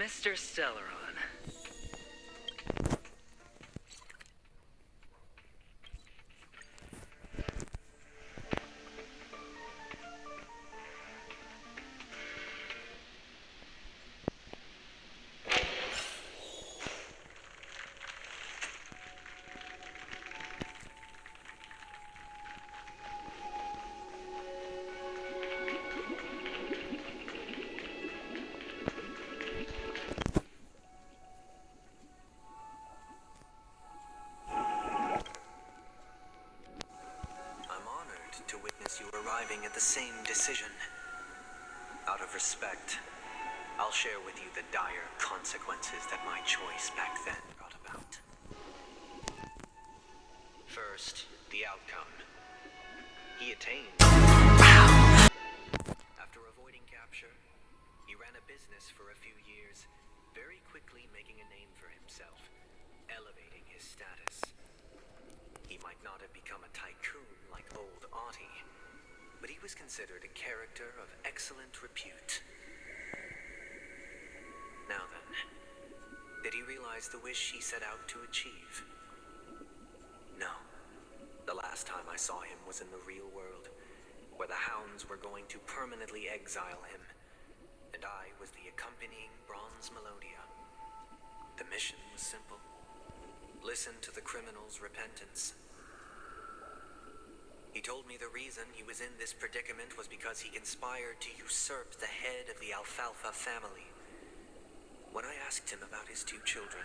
Mr. Celeron. Arriving at the same decision. Out of respect, I'll share with you the dire consequences that my choice back then brought about. First, the outcome. He attained. After avoiding capture, he ran a business for a few years, very quickly making a name for himself, elevating his status. He might not have become a tycoon like old Audie, but he was considered a character of excellent repute. Now then, did he realize the wish he set out to achieve? No. The last time I saw him was in the real world, where the hounds were going to permanently exile him, and I was the accompanying bronze melodia. The mission was simple. Listen to the criminal's repentance. He told me the reason he was in this predicament was because he conspired to usurp the head of the Alfalfa family. When I asked him about his 2 children,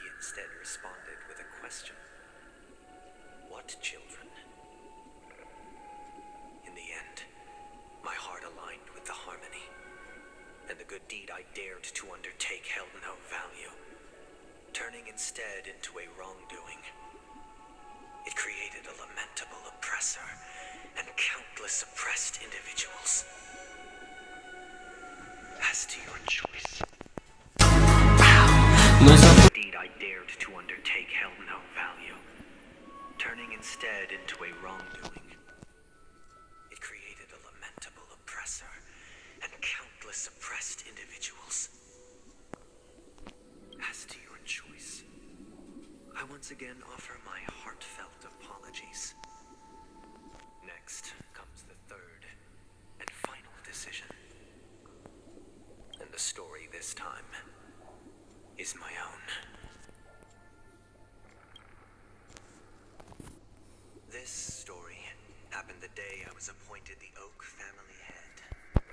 he instead responded with a question. What children? In the end, my heart aligned with the harmony, and the good deed I dared to undertake held no value, turning instead into a wrongdoing. It created a lamentable oppressor and countless oppressed individuals. As to your choice, the deed I dared to undertake held no value, turning instead into a wrongdoing. It created a lamentable oppressor and countless oppressed individuals. As to your choice, I once again offer my heartfelt apologies. Next comes the third and final decision. And the story this time is my own. This story happened the day I was appointed the Oak family head.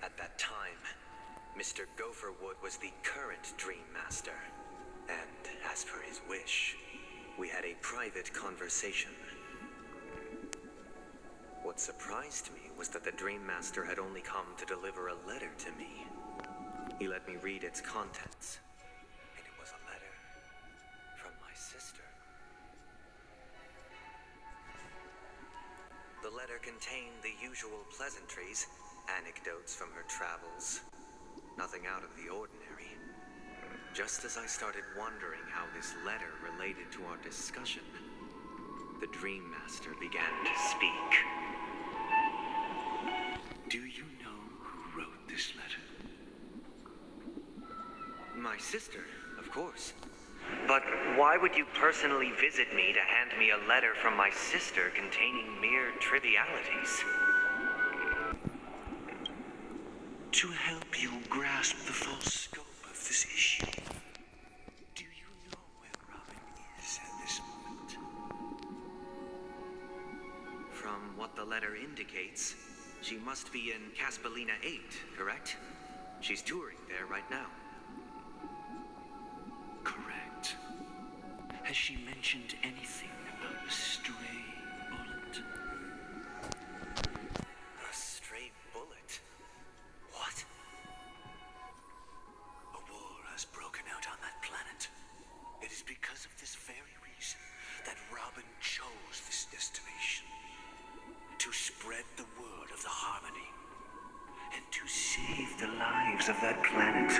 At that time, Mr. Gopherwood was the current Dream Master. And as per his wish, we had a private conversation. What surprised me was that the Dream Master had only come to deliver a letter to me. He let me read its contents, and it was a letter from my sister. The letter contained the usual pleasantries, anecdotes from her travels, nothing out of the ordinary. Just as I started wondering how this letter related to our discussion, the Dream Master began to speak. Do you know who wrote this letter? My sister, of course. But why would you personally visit me to hand me a letter from my sister containing mere trivialities? To help you grasp the full scope of this issue. Do you know where Robin is at this moment? From what the letter indicates, she must be in Caspelina 8, correct? She's touring there right now. Correct. Has she mentioned anything about a stray bullet? A stray bullet? What? A war has broken out on that planet. It is because of this very reason that Robin chose this destination. To spread the word of the harmony. And to save the lives of that planet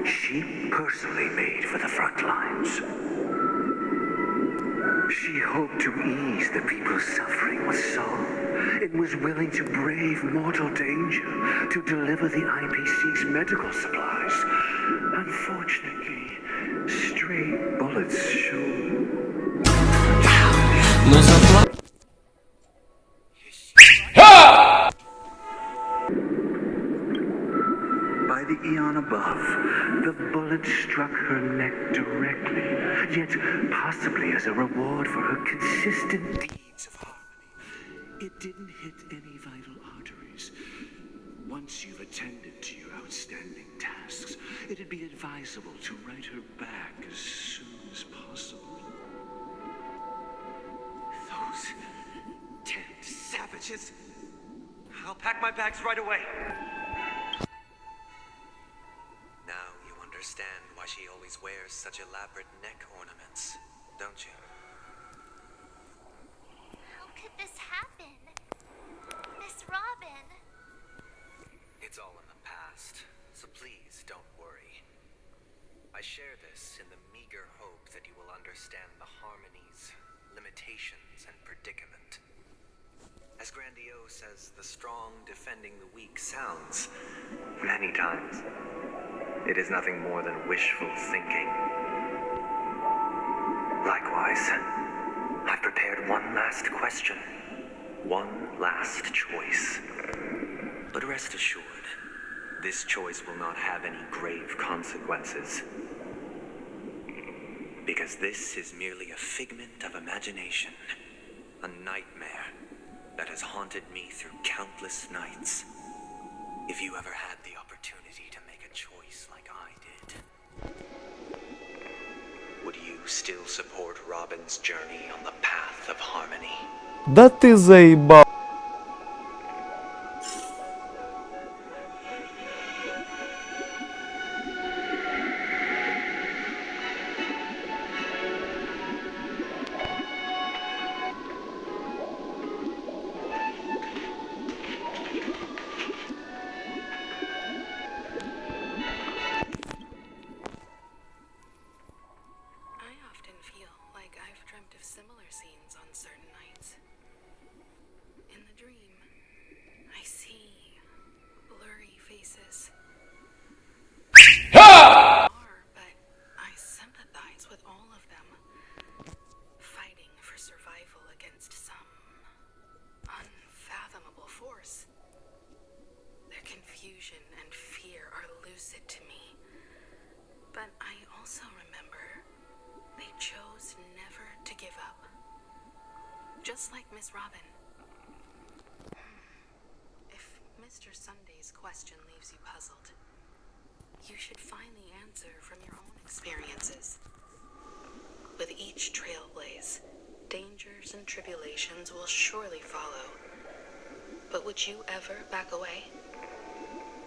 she personally made for the front lines. She hoped to ease the people's suffering with song and was willing to brave mortal danger to deliver the IPC's medical supplies. Unfortunately, stray bullets showed. By the eon above, the bullet struck her neck directly, yet possibly as a reward for her consistent deeds of harmony. It didn't hit any vital arteries. Once you've attended to your outstanding tasks, it'd be advisable to write her back as soon as possible. Those 10 savages! I'll pack my bags right away. Now you understand why she always wears such elaborate neck ornaments, don't you? How could this happen? Miss Robin. It's all in the past, so please don't worry. I share this in the meager hope that you will understand the harmony's limitations and predicament. As grandiose as the strong defending the weak sounds, many times, it is nothing more than wishful thinking. Likewise, I've prepared one last question, one last choice. But rest assured, this choice will not have any grave consequences. Because this is merely a figment of imagination, a nightmare that has haunted me through countless nights. If you ever had the opportunity to make a choice like I did, would you still support Robin's journey on the path of harmony? Да ты заебал. I often feel like I've dreamt of similar scenes on certain nights. In the dream, I see blurry faces. But I sympathize with all of them, fighting for survival against some unfathomable force. Their confusion and fear are lucid to me, but I also remember they chose never to give up. Just like Miss Robin. If Mr. Sunday's question leaves you puzzled, you should find the answer from your own experiences. With each trailblaze, dangers and tribulations will surely follow. But would you ever back away?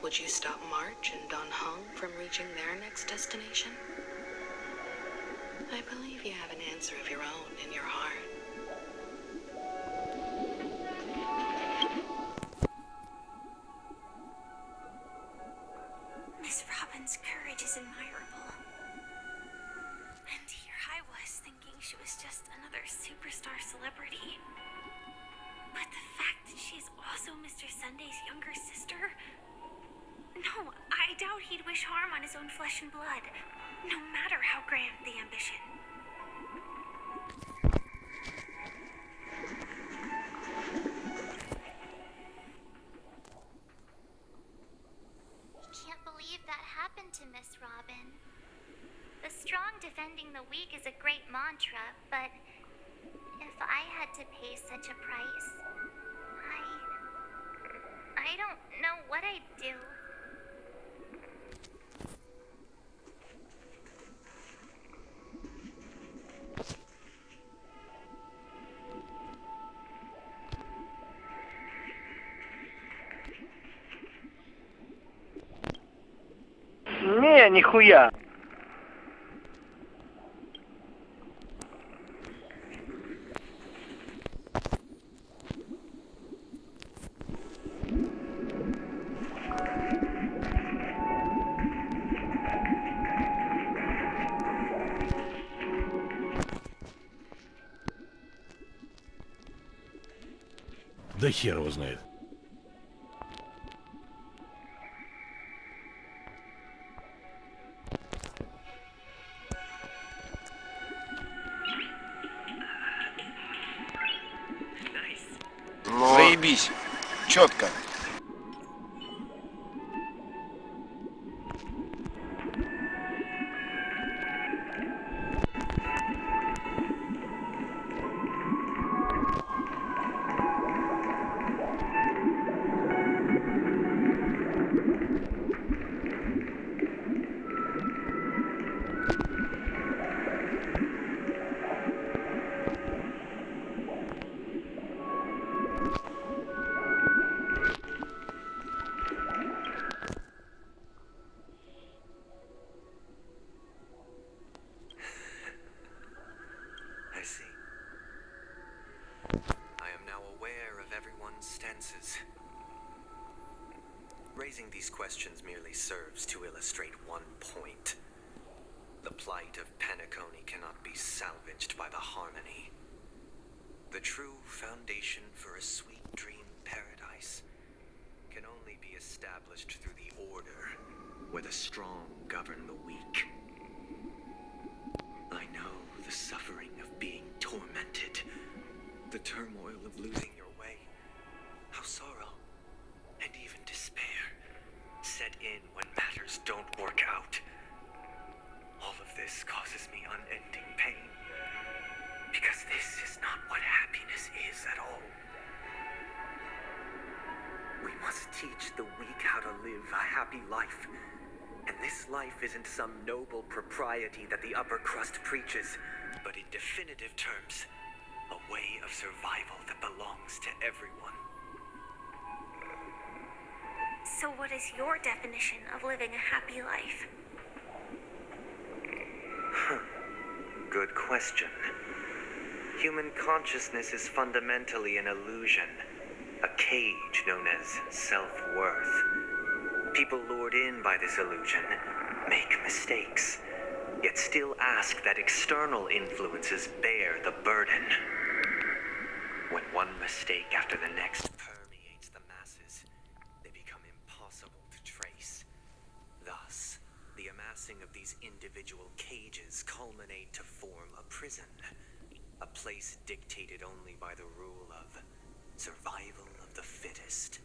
Would you stop March and Don Hung from reaching their next destination? I believe you have an answer of your own in your heart. Miss Robin's courage is admirable. And here I was thinking she was just another superstar celebrity. But the fact that she's also Mr. Sunday's younger sister? No, I doubt he'd wish harm on his own flesh and blood, no matter how grand the ambition. I can't believe that happened to Miss Robin. The strong defending the weak is a great mantra, but if I had to pay such a price, I don't know what I'd do. Не, нихуя. Да хер его знает. Заебись. Четко. I see. I am now aware of everyone's stances. Raising these questions merely serves to illustrate one point. The plight of Penacony cannot be salvaged by the harmony. The true foundation for a sweet dream paradise can only be established through the order, where the strong govern the weak. I know the suffering of being tormented, the turmoil of losing your way, how sorrow and even despair set in when matters don't work out. All of this causes me unending pain, because this is not what happiness is at all. We must teach the weak how to live a happy life. And this life isn't some noble propriety that the upper crust preaches, but in definitive terms, a way of survival that belongs to everyone. So what is your definition of living a happy life? Good question. Human consciousness is fundamentally an illusion, a cage known as self-worth. People lured in by this illusion make mistakes, yet still ask that external influences bear the burden. When one mistake after the next permeates the masses, they become impossible to trace. Thus, the amassing of these individual cages culminate to form a prison, a place dictated only by the rule of survival of the fittest.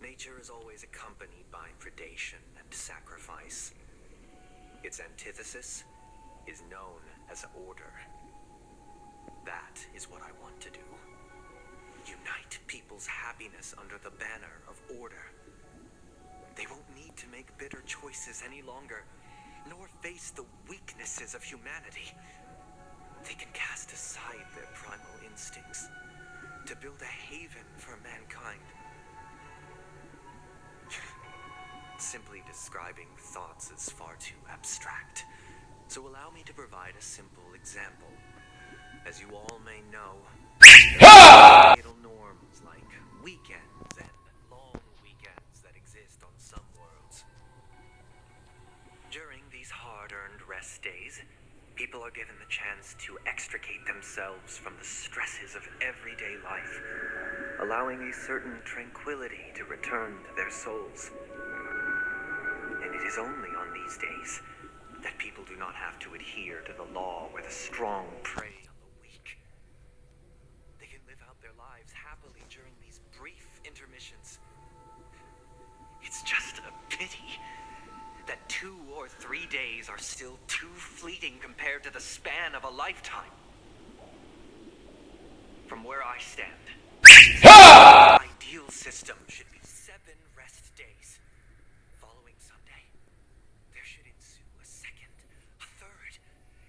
Nature is always accompanied by predation and sacrifice. Its antithesis is known as order. That is what I want to do. Unite people's happiness under the banner of order. They won't need to make bitter choices any longer, nor face the weaknesses of humanity. They can cast aside their primal instincts to build a haven for mankind. Simply describing thoughts is far too abstract, so allow me to provide a simple example. As you all may know, fatal norms like weekends and long weekends that exist on some worlds. During these hard-earned rest days, people are given the chance to extricate themselves from the stresses of everyday life, allowing a certain tranquility to return to their souls. And it is only on these days that people do not have to adhere to the law where the strong prey on the weak. They can live out their lives happily during these brief intermissions. It's just a pity that 2 or 3 days are still too fleeting compared to the span of a lifetime. From where I stand, the ideal system should be 7 rest days. Following Sunday, there should ensue a second, a third,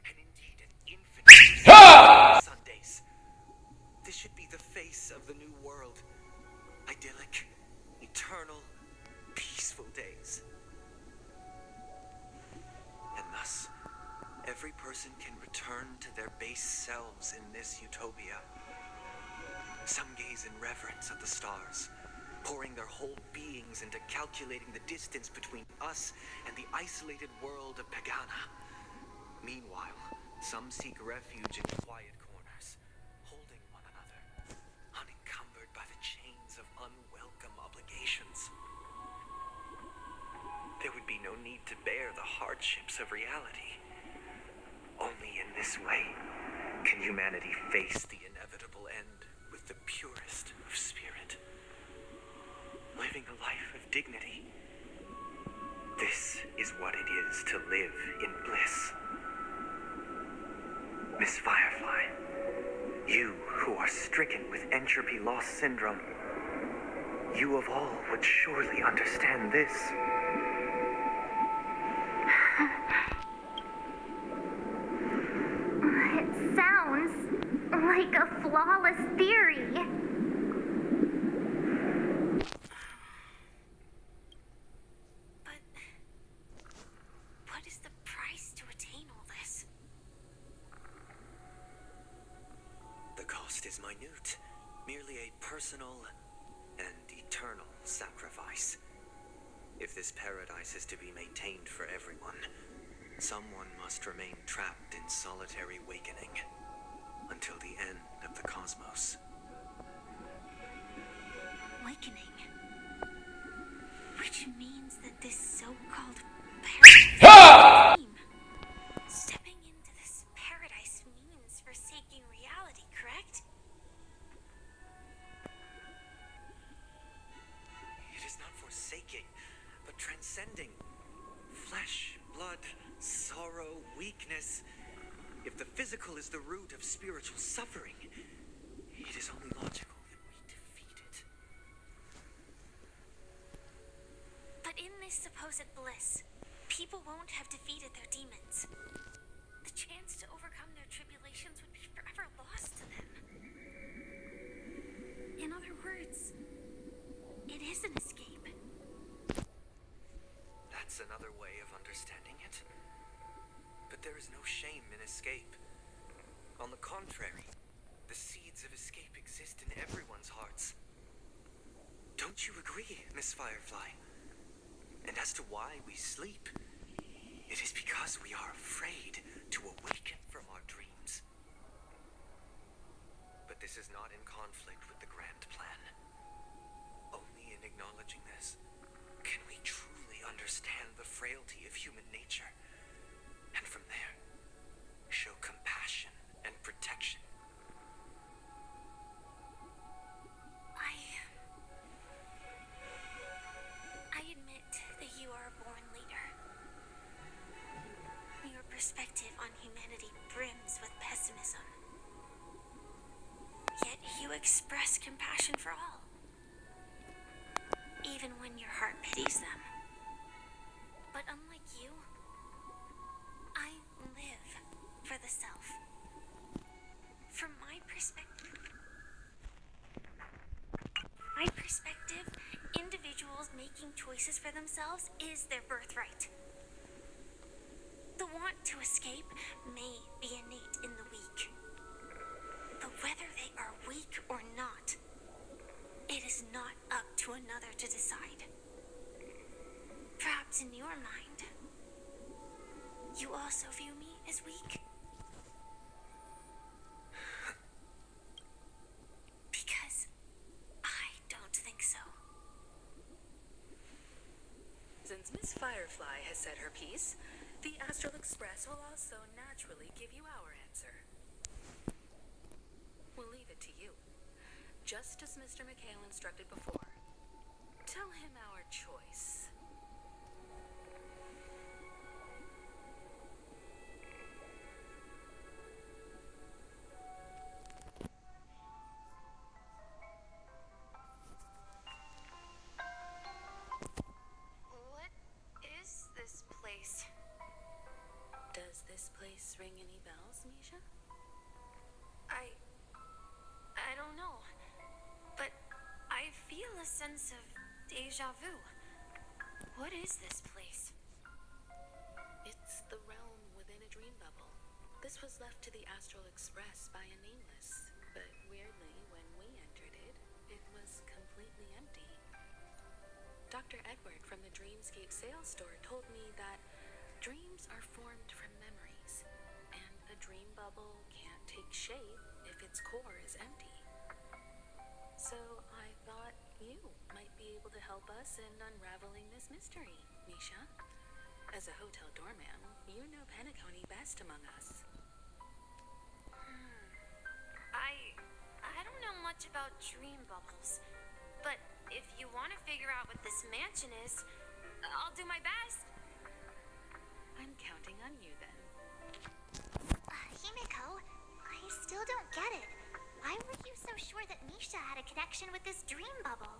and indeed an infinite Sundays. This should be the face of the new world. Idyllic, eternal, peaceful days. And thus, every person can return to their base selves in this utopia. Some gaze in reverence at the stars, pouring their whole beings into calculating the distance between us and the isolated world of Pagana. Meanwhile, some seek refuge in quiet corners, holding one another, unencumbered limitations. There would be no need to bear the hardships of reality. Only in this way can humanity face the inevitable end with the purest of spirit, living a life of dignity. This is what it is to live in bliss. Miss Firefly, you who are stricken with entropy loss syndrome, you of all would surely understand this. It sounds like a flawless theory. But what is the price to attain all this? The cost is minute, merely a personal and eternal sacrifice. If this paradise is to be maintained for everyone, someone must remain trapped in solitary awakening until the end of the cosmos. Awakening. Which means that this so-called paradise dream. Stepping into this paradise means forsaking reality, correct? It is not forsaking, but transcending. Flesh, blood, sorrow, weakness. If the physical is the root of spiritual suffering, it is only logical that we defeat it. But in this supposed bliss, people won't have defeated their demons. The chance to overcome their tribulations would be forever lost to them. In other words, it is an escape. That's another way of understanding it. But there is no shame in escape. On the contrary, the seeds of escape exist in everyone's hearts. Don't you agree, Miss Firefly? And as to why we sleep, it is because we are afraid to awaken from our dreams. But this is not in conflict with the grand plan. Only in acknowledging this can we truly understand the frailty of human nature, and from there, show compassion and protection. I admit that you are a born leader. Your perspective on humanity brims with pessimism. Yet you express compassion for all, even when your heart pities them. But unlike you, I live for the self. From my perspective, individuals making choices for themselves is their birthright. The want to escape may be innate in the weak. But whether they are weak or not, it is not up to another to decide. Perhaps in your mind, you also view me as weak? Because I don't think so. Since Miss Firefly has said her piece, the Astral Express will also naturally give you our answer. We'll leave it to you, just as Mr. McHale instructed before. Tell him our choice. What is this place? Does this place ring any bells, Misha? I don't know, but I feel a sense of deja vu. What is this place? It's the realm within a dream bubble. This was left to the Astral Express by a nameless, but weirdly, when we entered it, it was completely empty. Dr. Edward from the Dreamscape sales store told me that dreams are formed from memories, and a dream bubble can't take shape if its core is empty. So I thought you might be able to help us in unraveling this mystery, Misha. As a hotel doorman, you know Penacony best among us. I don't know much about dream bubbles, but if you want to figure out what this mansion is, I'll do my best. I'm counting on you then. Himiko, I still don't get it. Why were you so sure that Misha had a connection with this dream bubble?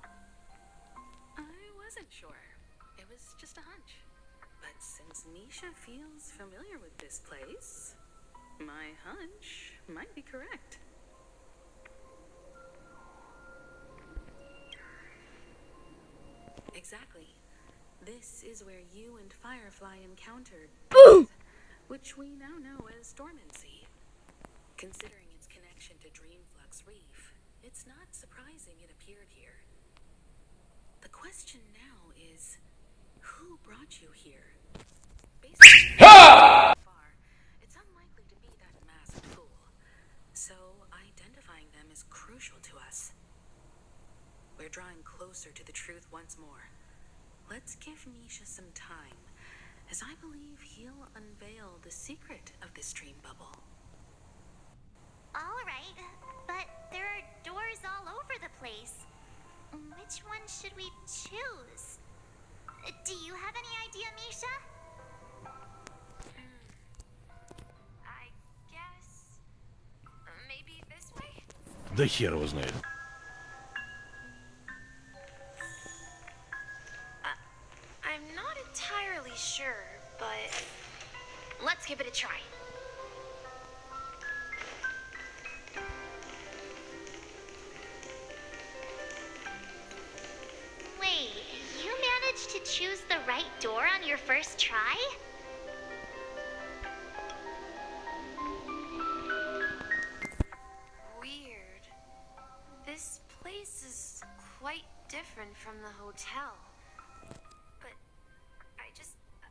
I wasn't sure. It was just a hunch. But since Misha feels familiar with this place, my hunch might be correct. Exactly. This is where you and Firefly encountered, which we now know as dormancy. Considering its connection to Dreamflux Reef, it's not surprising it appeared here. The question now is, who brought you here? Basically, so far, it's unlikely to be that masked fool. So identifying them is crucial to us. We're drawing closer to the truth once more. Let's give Misha some time, as I believe he'll unveil the secret of this dream bubble. All right, but there are doors all over the place. Which one should we choose? Do you have any idea, Misha? I guess maybe this way? Да хер его знает. I'm not entirely sure, but let's give it a try. Wait, you managed to choose the right door on your first try? Weird. This place is quite different from the hotel. But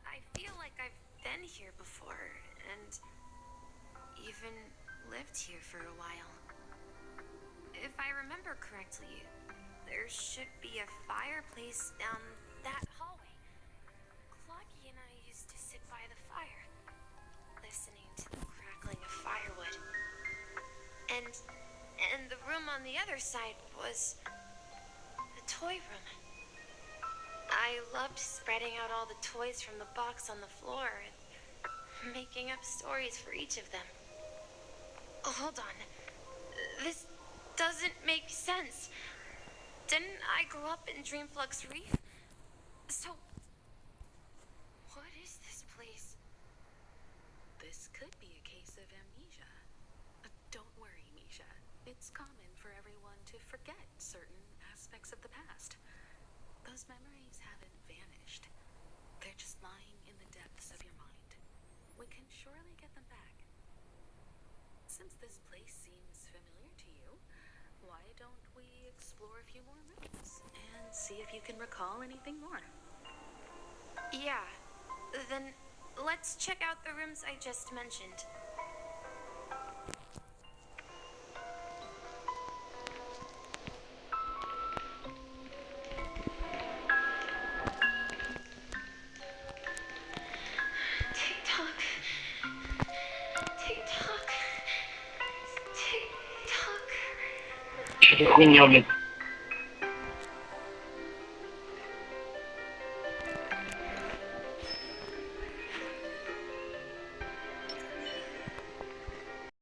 I feel like I've been here before and even lived here for a while. If I remember correctly, there should be a fireplace down that hallway. Clocky and I used to sit by the fire, listening to the crackling of firewood. And the room on the other side was the toy room. I loved spreading out all the toys from the box on the floor and making up stories for each of them. Oh, hold on. This doesn't make sense. Didn't I grow up in Dreamflux Reef? So, what is this place? This could be a case of amnesia. Don't worry, Misha. It's common for everyone to forget certain aspects of the past. Those memories haven't vanished. They're just lying in the depths of your mind. We can surely get them back. Since this place seems familiar to you, why don't we explore a few more rooms and see if you can recall anything more? Yeah, then let's check out the rooms I just mentioned. Tick-tock. Tick-tock. Tick-tock. Что за хуйня, блядь?